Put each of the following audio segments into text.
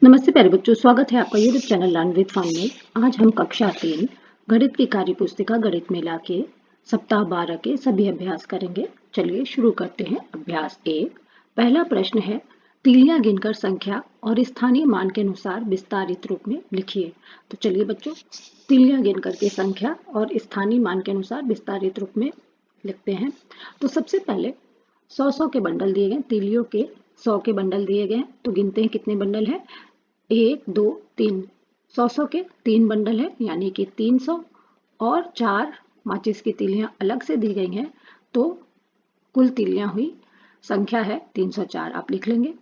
नमस्ते प्यारे बच्चों, स्वागत है आपका YouTube channel learn with fun में। आज हम कक्षा 3 गणित की कार्य पुस्तिका गणित मेला के सप्ताह 12 के सभी अभ्यास करेंगे। चलिए शुरू करते हैं। अभ्यास 1। पहला प्रश्न है, तीलियां गिनकर संख्या और स्थानीय मान के अनुसार विस्तारित रूप में लिखिए। तो चलिए बच्चों, तीलियां गिनकर के संख्या और स्थानीय मान के अनुसार विस्तारित रूप में लिखते हैं। तो सबसे पहले 100 के बंडल दिए गए, तीलियों के 100 के बंडल दिए गए। तो गिनते हैं कितने बंडल है। 1 2 3, 100 के 3 बंडल है, यानी कि 300 और 4 माचिस की तीलियां अलग से दी गई हैं। तो कुल तीलियां हुई संख्या है 304। आप लिख लेंगे।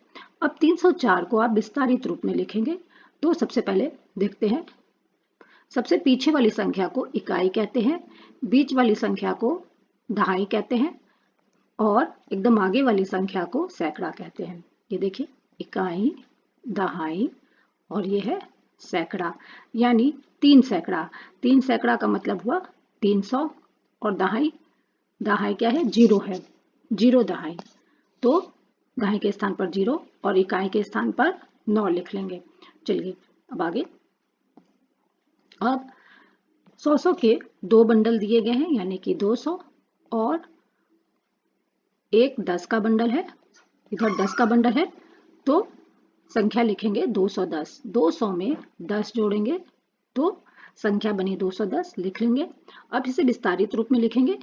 अब 304 को आप विस्तारित रूप में लिखेंगे। तो सबसे पहले देखते हैं, सबसे पीछे वाली संख्या को इकाई कहते हैं, बीच वाली संख्या को दहाई कहते हैं और एकदम आगे वाली संख्या को सैकड़ा कहते हैं। ये देखिए, इकाई, दहाई और ये है सैकड़ा, यानी 3 सैकड़ा। 3 सैकड़ा का मतलब हुआ 300 और दहाई, दहाई क्या है, जीरो है, जीरो दहाई। तो दहाई के स्थान पर 0 और इकाई के स्थान पर 9 लिख लेंगे। चलिए अब आगे। अब 100 के 2 बंडल दिए गए हैं, यानी कि 200 और एक 10 का बंडल है, इधर 10 का बंडल है। तो संख्या लिखेंगे 210। 200 में 10 जोड़ेंगे तो संख्या बनी 210, लिख लेंगे। अब इसे विस्तारित रूप में लिखेंगे।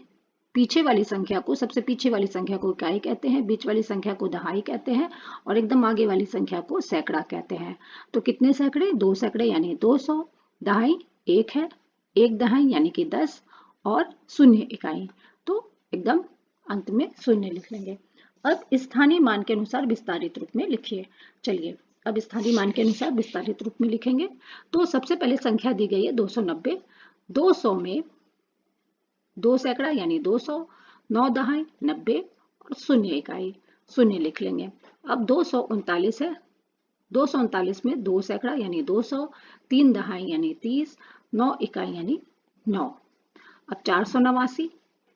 पीछे वाली संख्या को, सबसे पीछे वाली संख्या को इकाई कहते हैं, बीच वाली संख्या को दहाई कहते हैं और एकदम आगे वाली संख्या को सैकड़ा कहते हैं। तो कितने सैकड़े, 2 सैकड़े यानी 200, दहाई 1 है, 1 दहाई यानी कि 10 और 0 इकाई। तो एकदम अंत में 0 लिख लेंगे। अब स्थानीय मान के अनुसार विस्तारित रूप में लिखिए। चलिए अब स्थानीय मान के अनुसार विस्तारित रूप में लिखेंगे। तो सबसे पहले संख्या दी गई है 290। 200 में 2 सैकड़ा यानी 200, 9 दहाई 90 और 0 इकाई, 0 लिख लेंगे। अब 239 है। 239 में 2 सैकड़ा यानी 200, 3 दहाई यानी 30, 9 इकाई यानी 9। अब 489,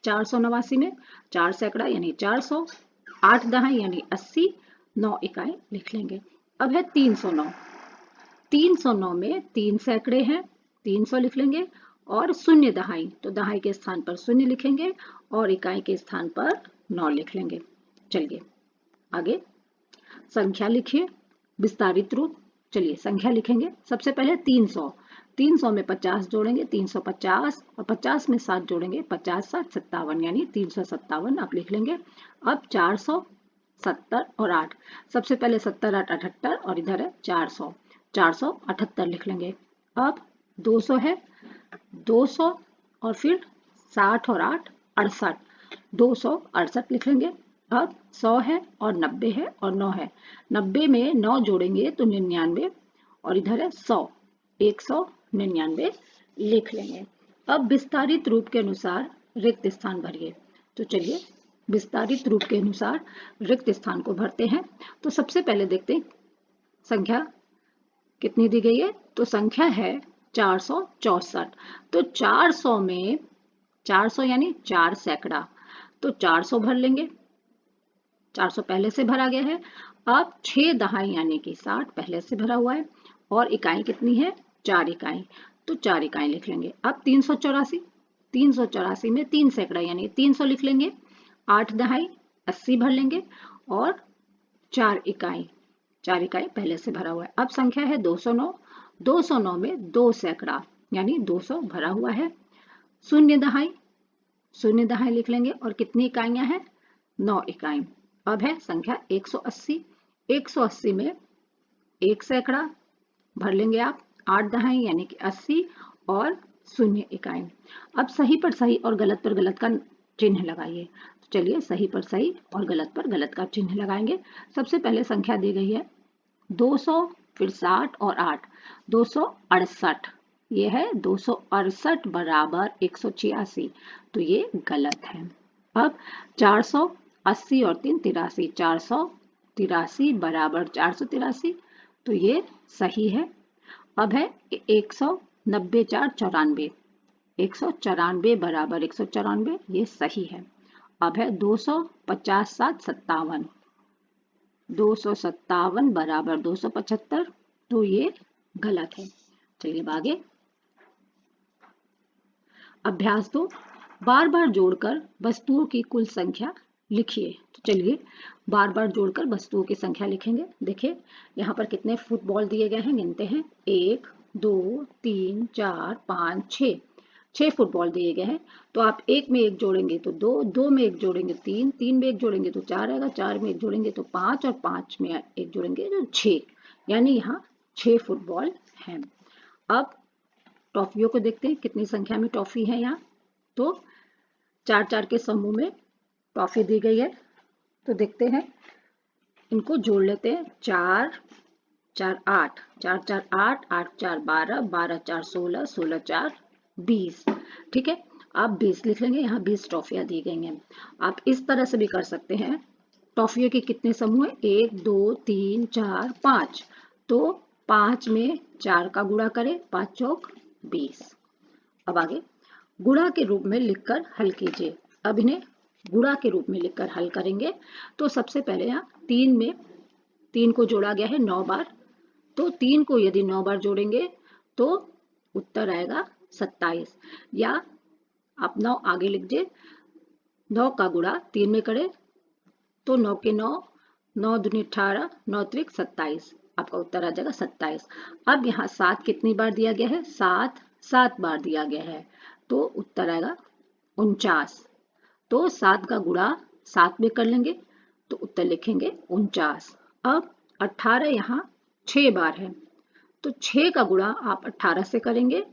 489 में 4 सैकड़ा यानी 400, 8 दहाई यानी 80, 9 इकाई लिख लेंगे। अब है 309। 309 में 3 सैकड़े हैं, 300 लिख लेंगे और 0 दहाई, तो दहाई के स्थान पर 0 लिखेंगे और इकाई के स्थान पर 9 लिख लेंगे। चलिए आगे संख्या लिखिए विस्तारित रूप। चलिए संख्या लिखेंगे। सबसे पहले 300। 300 में 50 जोड़ेंगे, 350 और 50 में 7 जोड़ेंगे, 50 7 57 यानी 357 आप लिख लेंगे। अब 400, 70 और 8, सबसे पहले 70 8 78 और इधर है 400, 478 लिख लेंगे। अब 200 है, 200 और फिर 60 और 8 68, 268 लिख लेंगे। अब 100 है और 90 है और 9 है, 90 में 9 जोड़ेंगे तो 99 और इधर है 100, 199 लिख लेंगे। अब विस्तारित रूप के अनुसार रिक्त स्थान भरिए। तो चलिए विस्तारित रूप के अनुसार रिक्त स्थान को भरते हैं। तो सबसे पहले देखते हैं संख्या कितनी दी गई है। तो संख्या है 464। तो 400 में 400 यानी 4 सैकड़ा, तो 400 भर लेंगे, 400 पहले से भरा गया है। अब 6 दहाई यानी कि 60 पहले से भरा हुआ है और इकाई कितनी है, 4 इकाई, तो 4 इकाई लिख लेंगे। अब 384, 384 में 3 सैकड़ा यानी 300 लिख लेंगे, 8 दहाई 80 भर लेंगे और 4 इकाई, 4 इकाई पहले से भरा हुआ है। अब संख्या है 209। 209 में 2 सैकड़ा यानी 200 भरा हुआ है, 0 दहाई, 0 दहाई लिख लेंगे और कितनी इकाइयां हैं, 9 इकाई। अब है संख्या 180। 180 में 1 सैकड़ा भर लेंगे आप, 8 दहाई यानी कि 80 और 0 इकाई। अब सही पर सही और गलत पर गलत का चिन्ह लगाइए। तो चलिए सही पर सही और गलत पर गलत का चिन्ह लगाएंगे। सबसे पहले संख्या दी गई है 200, फिर 60 और 8, 268। ये है 268 बराबर 186, तो ये गलत है। अब 480 और 3 83, 483 बराबर 483, तो ये सही है। अब है 190 4 94, 194 बराबर 194, ये सही है। अब है 250 7 57, 257 बराबर 275, तो ये गलत है। चलिए अब आगे। अभ्यास 2, बार बार जोड़कर वस्तुओं की कुल संख्या लिखिए। तो चलिए बार बार जोड़कर वस्तुओं की संख्या लिखेंगे। देखिए यहाँ पर कितने फुटबॉल दिए गए हैं, गिनते हैं। 1 2 3 4 5 6, 6 फुटबॉल दिए गए हैं। तो आप एक में एक जोड़ेंगे तो दो, दो में एक जोड़ेंगे तीन, तीन में एक जोड़ेंगे तो चार आएगा, चार में एक जोड़ेंगे तो पांच, और पांच में एक जोड़ेंगे तो 6, यानी यहाँ 6 फुटबॉल हैं। अब टॉफियों को देखते हैं कितनी संख्या में टॉफी है यहाँ। तो चार चार के समूह में टॉफी दी गई है। तो देखते हैं, इनको जोड़ लेते हैं। चार चार आठ, चार चार आठ, आठ चार 12, 12 4 16, 16 4 20। ठीक है, आप 20 लिख लेंगे। यहाँ 20 टॉफियां दी गई हैं। आप इस तरह से भी कर सकते हैं। टॉफियों के कितने समूह है? 1 2 3 4 5। तो 5 में 4 का गुणा करें, 5 चौक 20। अब आगे, गुणा के रूप में लिखकर हल कीजिए। अब इन्हें गुणा के रूप में लिखकर हल करेंगे। तो सबसे पहले यहाँ 3 में 3 को जोड़ा गया है 9 बार। तो 3 को यदि 9 बार जोड़ेंगे तो उत्तर आएगा 27। या आप 9 आगे लिख दीजिए। 9 का गुणा 3 में करें तो 9 के 9, 9 दूनी 18, 9 त्रिक 27। आपका उत्तर आ जाएगा 27। अब यहाँ 7 कितनी बार दिया गया है? 7 7 बार दिया गया है। तो उत्तर आएगा 49। तो 7 का गुणा 7 में कर लेंगे तो उत्तर लिखेंगे 49। अब 18 यहाँ 6 बार है। तो 6 का गुणा आप 18 से करेंगे,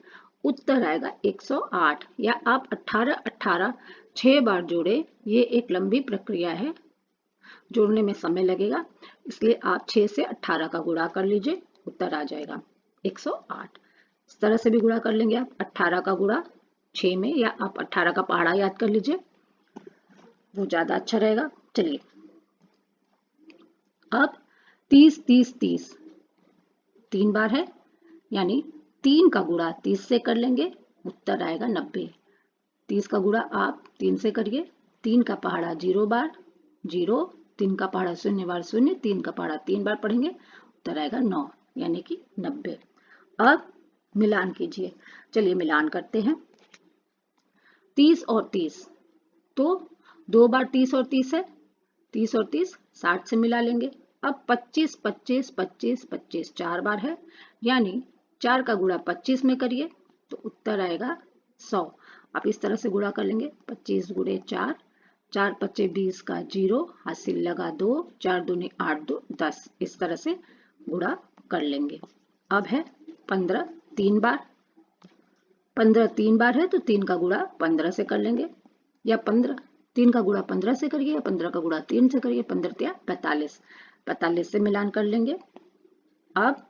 उत्तर आएगा 108। या आप 18 18 6 बार जोड़े। ये एक लंबी प्रक्रिया है, जोड़ने में समय लगेगा, इसलिए आप 6 से 18 का गुणा कर लीजिए, उत्तर आ जाएगा 108। इस तरह से भी गुणा कर लेंगे आप 18 का गुणा 6 में, या आप 18 का पहाड़ा याद कर लीजिए, वो ज्यादा अच्छा रहेगा। चलिए अब 30 30 30 3 बार है, यानी 3 का गुणा 30 से कर लेंगे, उत्तर आएगा 90। 30 का गुणा आप 3 से करिए। 3 का पहाड़ा 0 बार, 0, 3 का पहाड़ा 0 बार 0, 3 का पहाड़ा 3 बार पढ़ेंगे, उत्तर आएगा 9, यानी कि 90। अब मिलान कीजिए। चलिए मिलान करते हैं। 30 और 30, तो 2 बार 30 और 30 है, 30 और 30 60 से मिला लेंगे। अब 25 25 25 25 4 बार है, यानी 4 का गुणा 25 में करिए तो उत्तर आएगा 100। आप इस तरह से गुणा कर लेंगे। 25 गुणे 4, 4 25 20 का 0, हासिल लगा 2, 4 दूनी 8 2 10। इस तरह से गुणा कर लेंगे। अब है 15 3 बार। 15 3 बार है तो 3 का गुणा 15 से कर लेंगे, या 15 3 का गुणा 15 से करिए, या 15 का गुणा 3 से करिए। 15 तिया 45, 45 से मिलान कर लेंगे। अब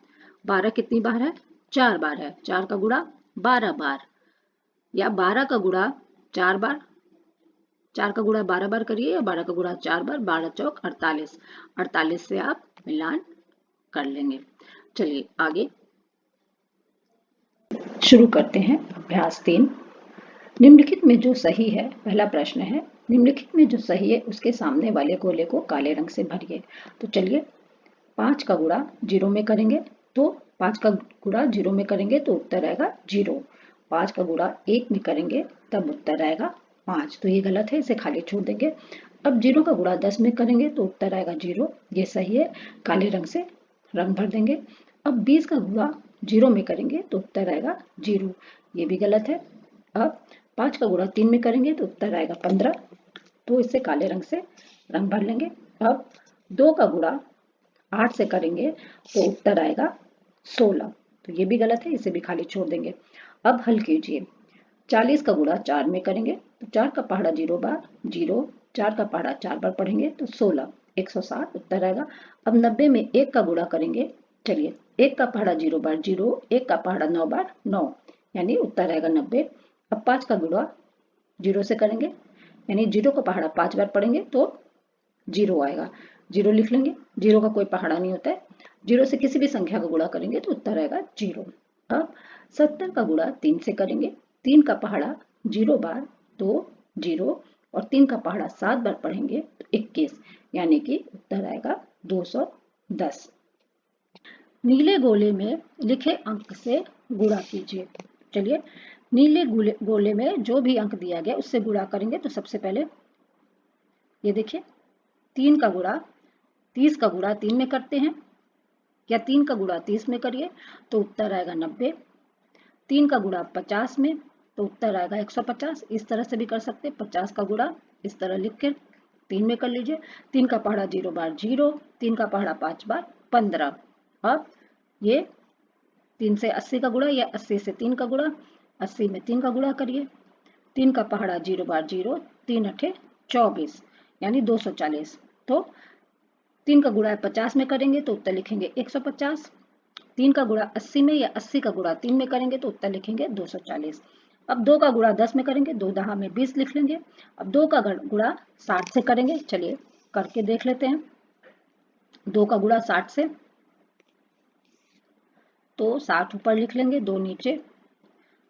12 कितनी बार है? 4 बार है। 4 का गुणा 12 बार, या 12 का गुणा 4 बार। 4 का गुणा 12 बार करिए, या 12 का गुणा 4 बार। 12 चौक 48, 48 से आप मिलान कर लेंगे। चलिए आगे शुरू करते हैं। अभ्यास 3, निम्नलिखित में जो सही है, पहला प्रश्न है, निम्नलिखित में जो सही है उसके सामने वाले गोले को काले रंग से भरिए। तो चलिए 5 का गुणा 0 में करेंगे, तो 5 का गुणा 0 में करेंगे तो उत्तर आएगा 0। 5 का गुणा 1 में करेंगे तब उत्तर आएगा 5, तो ये गलत है, इसे खाली छोड़ देंगे। अब 0 का गुणा 10 में करेंगे तो उत्तर आएगा 0, ये सही है, काले रंग से रंग भर देंगे। अब 20 का गुणा 0 में करेंगे तो उत्तर आएगा 0, ये भी गलत है। अब 5 का गुणा 3 में करेंगे तो उत्तर आएगा 15, तो इसे काले रंग से रंग भर लेंगे। अब 2 का गुणा 8 से करेंगे तो उत्तर आएगा 16, तो ये भी गलत है, इसे भी खाली छोड़ देंगे। अब हल कीजिए। 40 का गुणा 4 में करेंगे तो 4 का पहाड़ा 0 बार, 0, 4 का पहाड़ा 4 बार पढ़ेंगे तो 16, 160 उत्तर आएगा। अब 90 में 1 का गुणा करेंगे। चलिए 1 का पहाड़ा 0 बार 0, 1 का पहाड़ा 9 बार 9, यानी उत्तर आएगा 90। अब 5 का गुणा 0 से करेंगे, यानी 0 का पहाड़ा 5 बार पढ़ेंगे तो 0 आएगा, 0 लिख लेंगे। 0 का कोई पहाड़ा नहीं होता है, 0 से किसी भी संख्या का गुणा करेंगे तो उत्तर आएगा 0। अब 70 का गुणा 3 से करेंगे। 3 का पहाड़ा 0 बार तो 0, और 3 का पहाड़ा 7 बार पढ़ेंगे तो 21, यानी कि उत्तर आएगा 210। नीले गोले में लिखे अंक से गुणा कीजिए। चलिए, नीले गोले में जो भी अंक दिया गया उससे गुणा करेंगे। तो सबसे पहले ये देखिए, 3 का गुणा 30 का गुणा 3 में करते हैं, या 3 का गुणा 30 में करिए तो उत्तर आएगा 90। 3 का गुणा 50 में तो उत्तर आएगा 150। इस तरह से भी कर सकते हैं। 50 का गुणा इस तरह लिख के 3 में कर लीजिए। 3 का पहाड़ा 0 बार 0, 3 का पहाड़ा 5 बार 15। अब ये 3 से 80 का गुणा, या 80 से 3 का गुणा, 80 में 3 का गुणा करिए। 3 का पहाड़ा 0 बार 0, 3 अठे 24, यानी 240। तो 3 का गुणा 50 में करेंगे तो उत्तर लिखेंगे 150। 3 का गुणा 80 में, या 80 का गुणा 3 में करेंगे तो उत्तर लिखेंगे 240। अब 2 का गुणा 10 में करेंगे, 2 दहा में 20 लिख लेंगे। अब 2 का गुणा 60 से करेंगे। चलिए करके देख लेते हैं। 2 का गुणा 60 से, तो 60 ऊपर लिख लेंगे, 2 नीचे।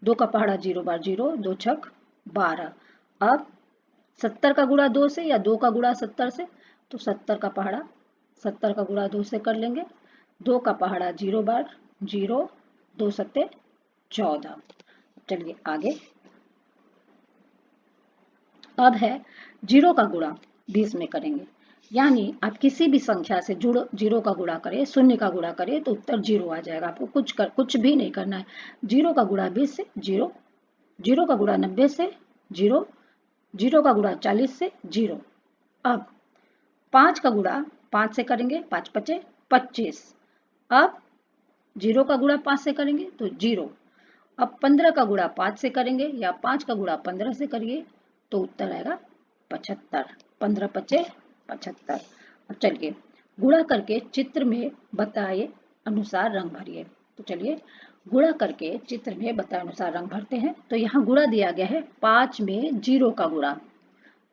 2 का पहाड़ा 0 बार 0, 2 छक 12। अब 70 का गुणा 2 से, या 2 का गुणा 70 से, तो 70 का पहाड़ा 70 का गुणा 2 से कर लेंगे। 2 का पहाड़ा 0 बार 0, 2 सत्ते 14। चलिए आगे। अब है 0 का गुणा 20 में करेंगे। यानी आप किसी भी संख्या से जुड़ो 0 का गुणा करें, शून्य का गुणा करें तो उत्तर 0 आ जाएगा। आपको कुछ भी नहीं करना है। 0 का गुणा 20 से 0, 0 का गुणा 90 से 0, 0 का गुणा 40 से 0। अब 5 का गुणा 5 से करेंगे, 5 पचे 25। अब 0 का गुणा 5 से करेंगे तो 0। अब 15 का गुणा 5 से करेंगे, या 5 का गुणा 15 से करिए तो उत्तर आएगा 75। 15 पचे 75। अब चलिए गुणा करके चित्र में बताए अनुसार रंग भरिए। तो चलिए गुणा करके चित्र में बताए अनुसार रंग भरते हैं। तो यहाँ गुणा दिया गया है 5 में 0 का गुणा,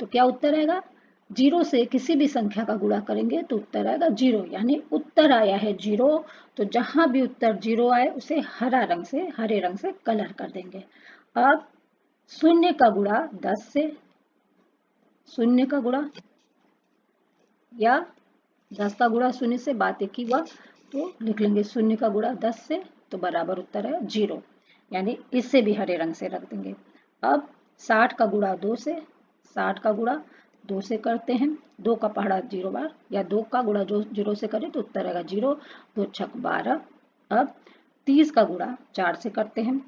तो क्या उत्तर आएगा? 0 से किसी भी संख्या का गुणा करेंगे तो उत्तर आएगा 0, यानी उत्तर आया है 0। तो जहां भी उत्तर 0 आए उसे हरे रंग से कलर कर देंगे। अब शून्य का गुणा 10 से, शून्य का गुणा या 10 का गुणा शून्य से, बात एक ही हुआ, तो लिख लेंगे शून्य का गुणा 10 से, तो बराबर उत्तर है 0, यानी इससे भी हरे रंग से रख देंगे। अब 60 का गुणा 2 से, 60 का गुणा 2 से करते हैं। 2 का पहाड़ा 0 बार, या 2 का गुणा जो 0 से करें तो उत्तर आएगा 0, 2 छक 12। अब 30 का गुणा 4 से करते हैं।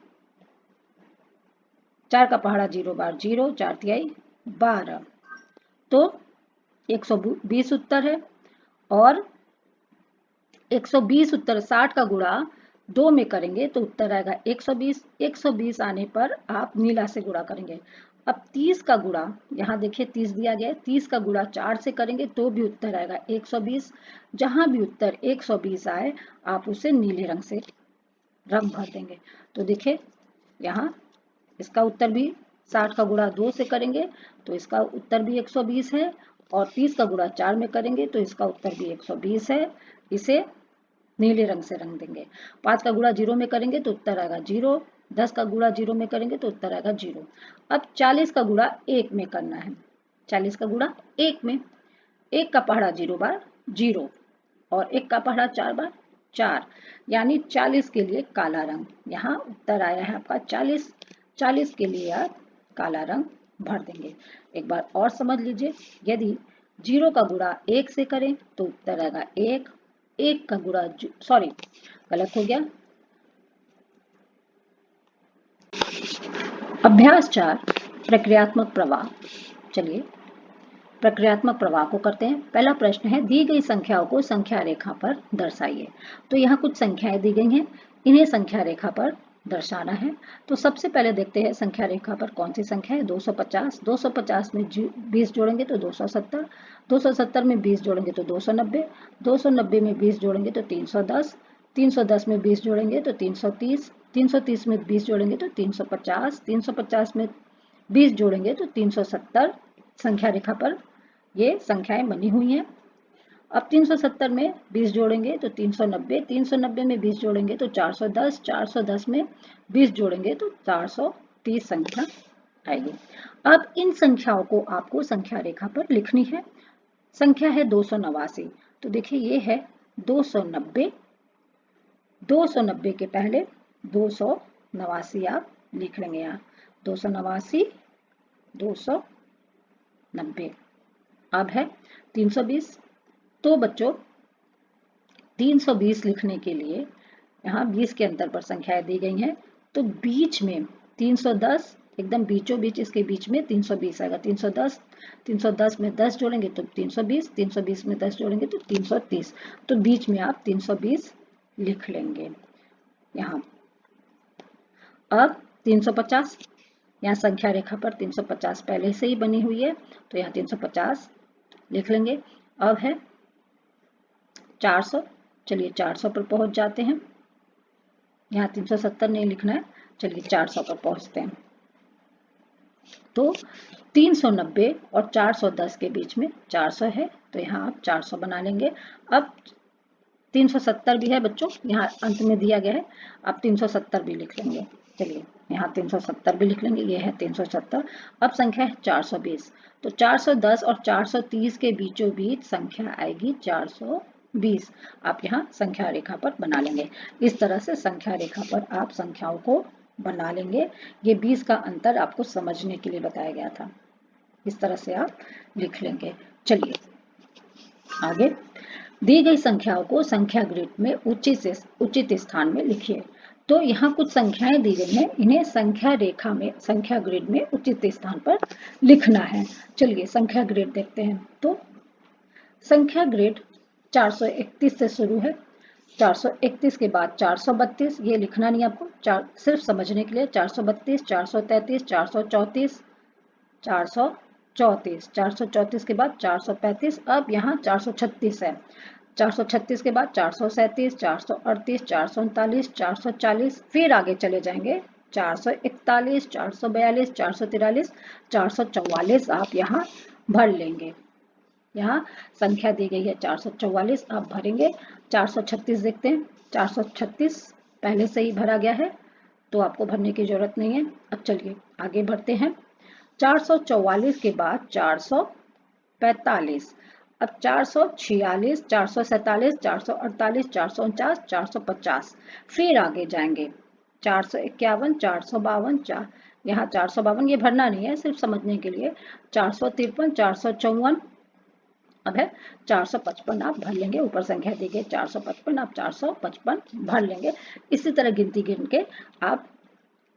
4 का पहाड़ा 0 बार 0, 4 तिहाई 12, तो 120 उत्तर है। और 120 उत्तर 60 का गुणा 2 में करेंगे तो उत्तर आएगा 120। 120 आने पर आप नीला से गुणा करेंगे। अब 30 का गुणा, यहाँ देखिए 30 दिया गया है, 30 का गुणा 4 से करेंगे तो भी उत्तर आएगा 120। जहां भी उत्तर 120 आए आप उसे नीले रंग से रंग भर देंगे। तो देखिए यहाँ इसका उत्तर भी 60 का गुणा 2 से करेंगे तो इसका उत्तर भी 120 है, और 30 का गुणा 4 में करेंगे तो इसका उत्तर भी 120 है। इसे नीले रंग से रंग देंगे। 5 का गुणा 0 में करेंगे तो उत्तर आएगा 0, 10 का गुणा 0 में करेंगे तो उत्तर आएगा 0। अब 40 का गुणा 1 में करना है। 40 का गुणा 1 में, 1 का पहाड़ा 0 बार 0, और 1 का पहाड़ा 4 बार 4, यानी 40 के लिए काला रंग। यहाँ उत्तर आया है आपका 40। 40 के लिए आप काला रंग भर देंगे। एक बार और समझ लीजिए, यदि 0 का गुणा 1 से करें तो उत्तर आएगा 1। 1 का गुणा, सॉरी गलत हो गया। अभ्यास 4 प्रक्रियात्मक प्रवाह। चलिए प्रक्रियात्मक प्रवाह को करते हैं। पहला प्रश्न है, दी गई संख्याओं को संख्या रेखा पर दर्शाइए। तो यहाँ कुछ संख्याएं दी गई हैं, इन्हें संख्या रेखा पर दर्शाना है। तो सबसे पहले देखते हैं संख्या रेखा पर कौन सी संख्या है। 250, 250 में 20 जोड़ेंगे तो 270, 270 में 20 जोड़ेंगे तो 290, 290 में 20 जोड़ेंगे तो 310, 310 में 20 जोड़ेंगे तो 330, 330 में 20 जोड़ेंगे तो 350, 350 में 20 जोड़ेंगे तो 370। संख्या रेखा पर ये संख्याएं बनी हुई हैं। अब 370 में 20 जोड़ेंगे तो 390, 390 में 20 जोड़ेंगे तो 410, 410 में 20 जोड़ेंगे तो 430 संख्या आएगी। अब इन संख्याओं को आपको संख्या रेखा पर लिखनी है। संख्या है 289, तो देखिए ये है 290, 290 के पहले 289 आप लिख लेंगे यहाँ, 289, 290। अब है 320। तो बच्चों 320 लिखने के लिए यहाँ 20 के अंतर पर संख्याएं दी गई हैं, तो बीच में 310, एकदम बीचों बीच इसके बीच में 320 आएगा। 310, 310 में 10 जोड़ेंगे तो 320, 320 में 10 जोड़ेंगे तो 330। तो बीच में आप 320 लिख लेंगे यहाँ। अब 350, यहाँ संख्या रेखा पर 350 पहले से ही बनी हुई है, तो यहाँ 350 लिख लेंगे। अब है 400, चलिए 400 पर पहुंच जाते हैं। यहाँ 370 नहीं लिखना है, चलिए 400 पर पहुंचते हैं। तो 390 और 410 के बीच में 400 है, तो यहाँ आप 400 बना लेंगे। अब 370 भी है बच्चों, यहाँ अंत में दिया गया है, आप 370 भी लिख लेंगे। चलिए यहाँ 370 भी लिख लेंगे, ये है 370। अब संख्या है 420, तो 410 और 430 के बीचों बीच संख्या आएगी 420। आप यहाँ संख्या रेखा पर बना लेंगे। इस तरह से संख्या रेखा पर आप संख्याओं को बना लेंगे। ये 20 का अंतर आपको समझने के लिए बताया गया था, इस तरह से आप लिख लेंगे। चलिए आगे, दी गई संख्याओं को संख्या ग्रिड में उचित स्थान में लिखिए। तो यहाँ कुछ संख्याएं दी गई हैं, इन्हें संख्या रेखा में, संख्या ग्रिड में उचित स्थान पर लिखना है। चलिए संख्या ग्रिड देखते हैं। तो संख्या ग्रिड 431 से शुरू है, 431 के बाद 432, ये लिखना नहीं आपको, सिर्फ समझने के लिए। 432, 433, 434, 434, 434 के बाद 435। अब यहाँ 436 है, 436 के बाद 437, 438, 439, 440, फिर आगे चले जाएंगे 441, 442, 443, 444 आप यहाँ भर लेंगे। यहाँ संख्या दी गई है 444, आप भरेंगे। 436 देखते हैं, 436 पहले से ही भरा गया है, तो आपको भरने की जरूरत नहीं है। अब चलिए आगे बढ़ते हैं। 444 के बाद 445, अब 446, 447, 448, 449, 450, फिर आगे जाएंगे 451, 452, यहाँ 452 ये भरना नहीं है, सिर्फ समझने के लिए। 453, 454, अब है 455 आप भर लेंगे। ऊपर संख्या दी गई 455, आप 455 भर लेंगे। इसी तरह गिनती गिन के आप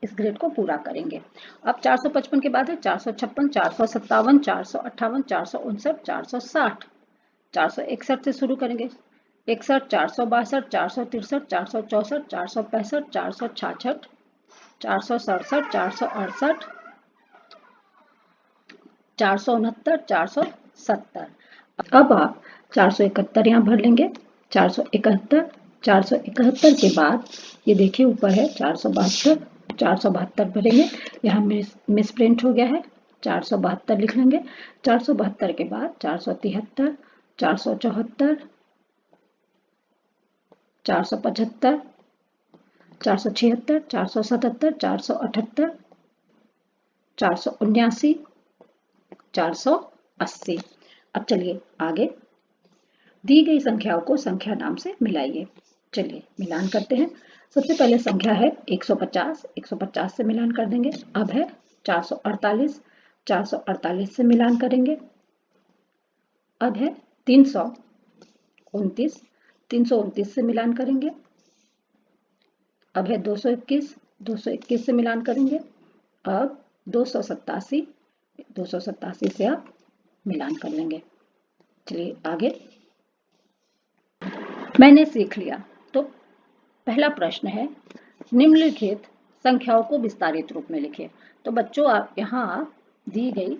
इस ग्रेड को पूरा करेंगे। अब 455 के बाद है 456, 457, 458, 459, 460, 461 से शुरू करेंगे। 61, 462, 463, 464, 465, 466, 467, 468, 469, 470। अब आप 471 यहाँ भर लेंगे। 471, 471 के बाद ये देखिए ऊपर है 472, 472 भरेंगे। यहाँ मिस प्रिंट हो गया है, 472 लिख लेंगे। 472 के बाद 473, 474, 475, 476, 477, 478, 479, 480। अब चलिए आगे, दी गई संख्याओं को संख्या नाम से मिलाइए। चलिए मिलान करते हैं। सबसे पहले संख्या है 150, 150 से मिलान कर देंगे। अब है 448, 448 से मिलान करेंगे। अब है 329, 329 से मिलान करेंगे। अब है 221, 221 से मिलान करेंगे। अब 287, 287 से आप मिलान कर लेंगे। चलिए आगे, मैंने सीख लिया। तो पहला प्रश्न है, निम्नलिखित संख्याओं को विस्तारित रूप में लिखिए। तो बच्चों आप यहाँ दी गई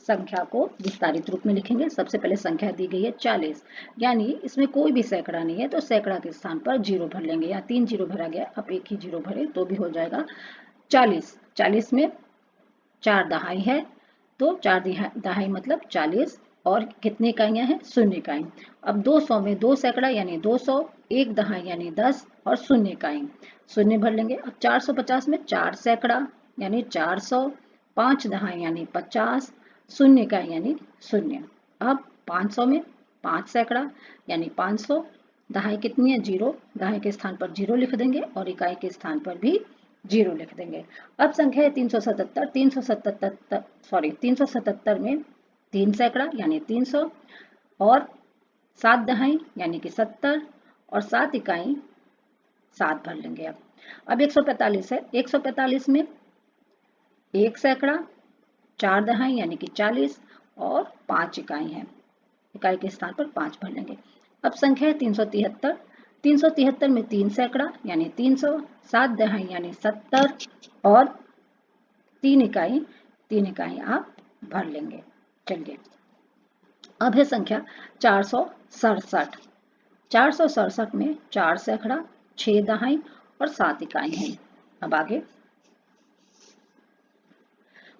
संख्या को विस्तारित रूप में लिखेंगे। सबसे पहले संख्या दी गई है 40, यानी इसमें कोई भी सैकड़ा नहीं है, तो सैकड़ा के स्थान पर 0 भर लेंगे। यहाँ 3 0 भरा गया, आप एक ही 0 भरे तो भी हो जाएगा। 40, 40 में 4 दहाई है, तो 4 दहाई मतलब 40, और कितनी इकाइयां हैं? 0 इकाई। अब 200 में 2 सैकड़ा यानी 200, 1 दहाई यानी 10 और 0 इकाई, 0 भर लेंगे। अब 450 में 4 सैकड़ा यानी 400, 5 दहाई यानी 50, 0 इकाई यानी 0। अब 500 में 5 सैकड़ा यानी 500, दहाई कितनी है? 0। दहाई के स्थान पर 0 लिख देंगे और इकाई के स्थान पर भी 0 लिख देंगे। अब संख्या है 377। 377 में 3 सैकड़ा यानी 300 और 7 दहाई यानी कि 70 और 7 इकाई 7 भर लेंगे। अब 145 है। 145 में 1 सैकड़ा, 4 दहाई यानी कि 40 और 5 इकाई है। इकाई के स्थान पर 5 भर लेंगे। अब संख्या है 373। 373 में 3 सैकड़ा यानी 300, 7 दहाई यानी 70 और 3 इकाई आप भर लेंगे। चलिए अब है संख्या 467। 467 में 4 सैकड़ा, 6 दहाई और 7 इकाई है। अब आगे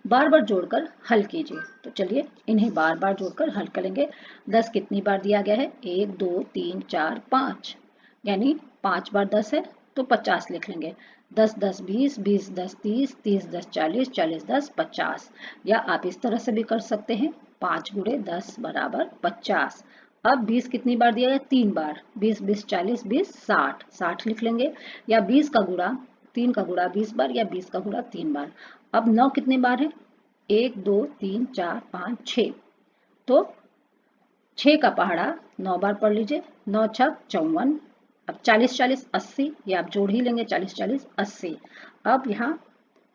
बार बार जोड़कर हल कीजिए। तो चलिए इन्हें बार बार जोड़कर हल करेंगे। 10 कितनी बार दिया गया है? 1 2 3 4 5 यानी 5 बार 10 है तो 50 लिख लेंगे। 10 10 20, 20 10 30, 30 10 40, 40 10 50। या आप इस तरह से भी कर सकते हैं, 5 गुणे 10 बराबर 50। अब 20 कितनी बार दिया है? 3 बार। 20 20 40, 20 60, 60 लिख लेंगे। या 20 का गुणा 3 का गुणा 20 बार या 20 का गुणा 3 बार। अब 9 कितने बार है? 1 2 3 4 5 6। तो 6 का पहाड़ा 9 बार पढ़ लीजिए। 9 छक 54। अब 40 40 80, ये आप जोड़ ही लेंगे। 40 40 80। अब यहाँ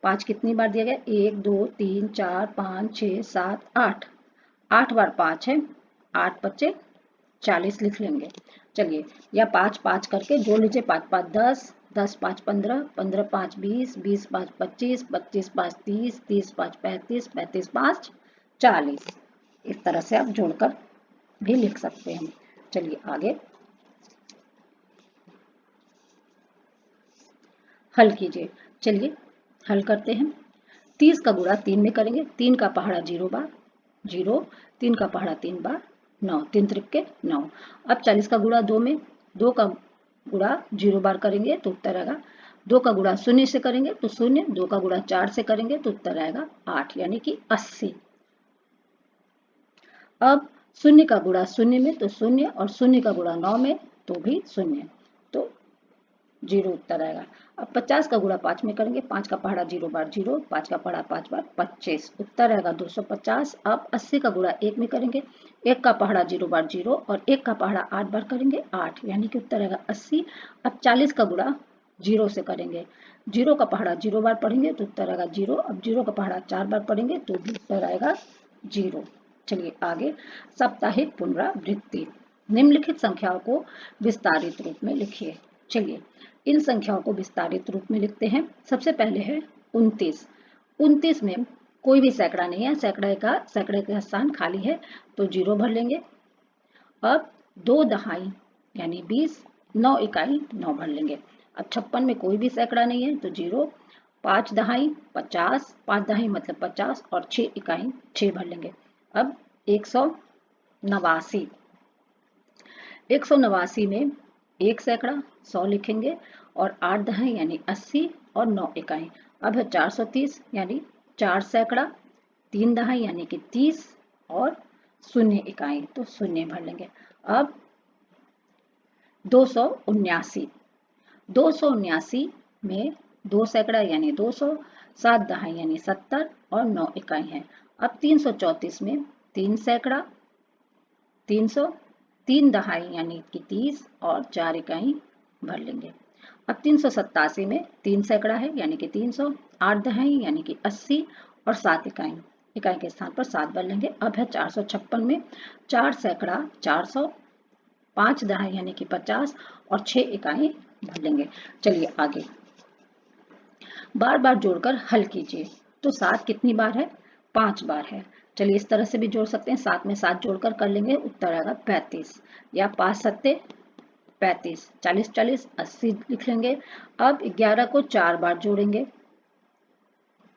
5 कितनी बार दिया गया? 1 2 3 4 5 6 7 8। 8 बार 5 है। 8 बच्चे 40 लिख लेंगे। चलिए या 5 5 करके जोड़ लीजिए। 5 5 10, 10 5 15, 15 5 20, 20 5 25, 25 5 30, 30 5 35, 35 5 40। इस तरह से आप जोड़कर भी लिख सकते हैं। चलिए आगे हल कीजिए। चलिए हल करते हैं। 30 का गुणा 3 में करेंगे। 3 का पहाड़ा 0 बार, 0। 3 का पहाड़ा 3 बार, 9। 3 त्रिक 9। अब 40 का गुणा 2 में, 2 का गुणा 0 बार करेंगे तो उत्तर आएगा। 2 का गुणा 0 से करेंगे तो 0। 2 का गुणा 4 से करेंगे तो उत्तर आएगा 8 यानी कि 80। अब 0 का गुणा 0 में तो 0 और 0 का गुणा 9 में तो भी 0, तो 0 उत्तर आएगा। अब 50 का गुणा 5 में करेंगे। 5 का पहाड़ा 0 बार 0, 5 का पहाड़ा 5 बार 25, उत्तर आएगा 250। अब 80 का गुणा 1 में करेंगे। 1 का पहाड़ा 0 बार 0 और 1 का पहाड़ा 8 बार करेंगे, 8 यानी कि उत्तर आएगा 80। अब 40 का गुणा 0 से करेंगे। 0 का पहाड़ा 0 बार पढ़ेंगे तो उत्तर आएगा 0। अब 0 का पहाड़ा 4 बार पढ़ेंगे तो भी उत्तर आएगा 0। चलिए आगे साप्ताहिक पुनरावृत्ति। निम्नलिखित संख्याओं को विस्तारित रूप में लिखिए। चलिए इन संख्याओं को विस्तारित रूप में लिखते हैं। सबसे पहले है 29। 29 में कोई भी सैकड़ा नहीं है। सैकड़े का स्थान खाली है तो 0 भर लेंगे। अब 2 दहाई यानी 20, 9 इकाई 9 भर लेंगे। अब 56 में कोई भी सैकड़ा नहीं है तो 0। 5 दहाई 50, 5 दहाई मतलब 50 और 6 इकाई 6 भर लेंगे। अब 189। 189 में 1 सैकड़ा 100 लिखेंगे और 8 दहाई यानी 80 और 9 इकाई। अब है 430 यानी 4 सैकड़ा 3 दहाई यानी कि 30 और 0 इकाई तो 0 भर लेंगे। अब 279। 279 में 2 सैकड़ा यानी 200, 7 दहाई यानी 70 और 9 इकाई है। अब 334 में 3 सैकड़ा 300, 3 दहाई यानी कि 30 और 4 इकाई भर लेंगे। अब 387 में 3 सैकड़ा है यानी कि 300, 8 दहाई यानी कि 80 और 7 इकाई। इकाई के स्थान पर 7 भर लेंगे। अब है 456 में 4 सैकड़ा 400, 5 दहाई यानी कि 50 और 6 इकाई भर लेंगे। चलिए आगे बार बार जोड़कर हल कीजिए। तो 7 कितनी बार है? 5 बार है। चलिए इस तरह से भी जोड़ सकते हैं। 7 में 7 जोड़कर कर लेंगे, उत्तर आएगा 35 या 5 सत्ते 35, 40 40 80 लिख लेंगे। अब 11 को 4 बार जोड़ेंगे।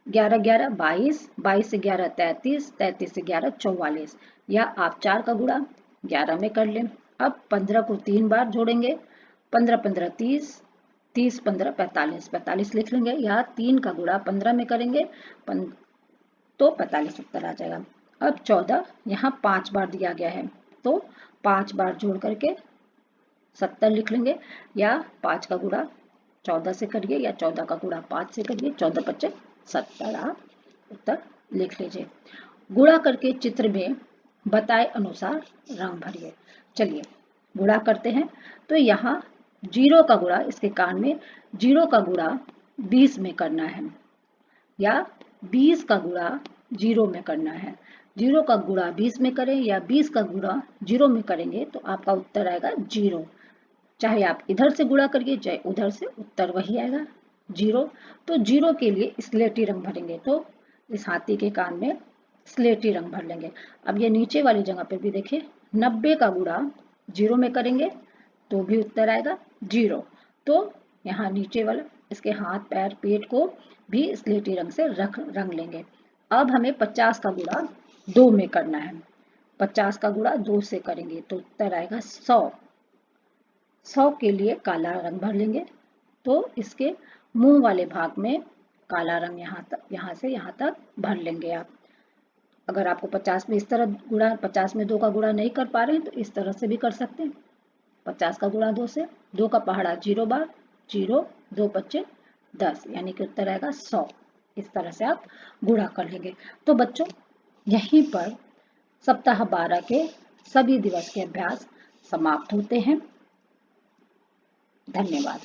11 11 22, 22 से 11 33, 33 से 11 44 या आप 4 का गुणा 11 में कर लें। अब 15 को 3 बार जोड़ेंगे। 15 15 30, 30 15 45, 45 लिख लेंगे या 3 का गुणा 15 में करेंगे तो 45 उत्तर आ जाएगा। अब 14 यहाँ 5 बार दिया गया है तो 5 बार जोड़ करके 70 लिख लेंगे, या 5 का गुणा 14 से करिए, या 14 का गुणा 5 से करिए, 14 पच्चे 70 आप उत्तर लिख लीजिए। गुणा करके चित्र में बताए अनुसार रंग भरिए। चलिए गुणा करते हैं। तो यहाँ 0 का गुणा, इसके कान में 0 का गुणा 20 में करना है, या 20 का गुणा 0 में करना है। 0 का गुणा 20 में करें या 20 का गुणा 0 में करेंगे तो आपका उत्तर आएगा 0। चाहे आप इधर से गुणा करिए चाहे उधर से, उत्तर वही आएगा 0। तो 0 के लिए स्लेटी रंग भरेंगे, तो इस हाथी के कान में स्लेटी रंग भर लेंगे। अब ये नीचे वाली जगह पर भी देखिए, 90 का गुणा 0 में करेंगे तो भी उत्तर आएगा 0। तो यहाँ नीचे वाला इसके हाथ पैर पेट को भी स्लेटी रंग से रंग लेंगे। अब हमें 50 का गुणा 2 में करना है। 50 का गुणा 2 से करेंगे तो उत्तर आएगा 100। 100 के लिए काला रंग भर लेंगे, तो इसके मुंह वाले भाग में काला रंग यहाँ से यहाँ तक भर लेंगे आप। अगर आपको 50 में इस तरह गुणा, 50 में 2 का गुणा नहीं कर पा रहे हैं तो इस तरह से भी कर सकते हैं। 50 का गुणा 2 से, 2 का पहाड़ा 0 बार, 0, 2 पच्चे 10, यानी कि उत्तर आएगा 100। इस तरह से आप गुणा कर लेंगे। तो बच्चों यहीं पर सप्ताह 12 के सभी दिवस के अभ्यास समाप्त होते हैं। धन्यवाद।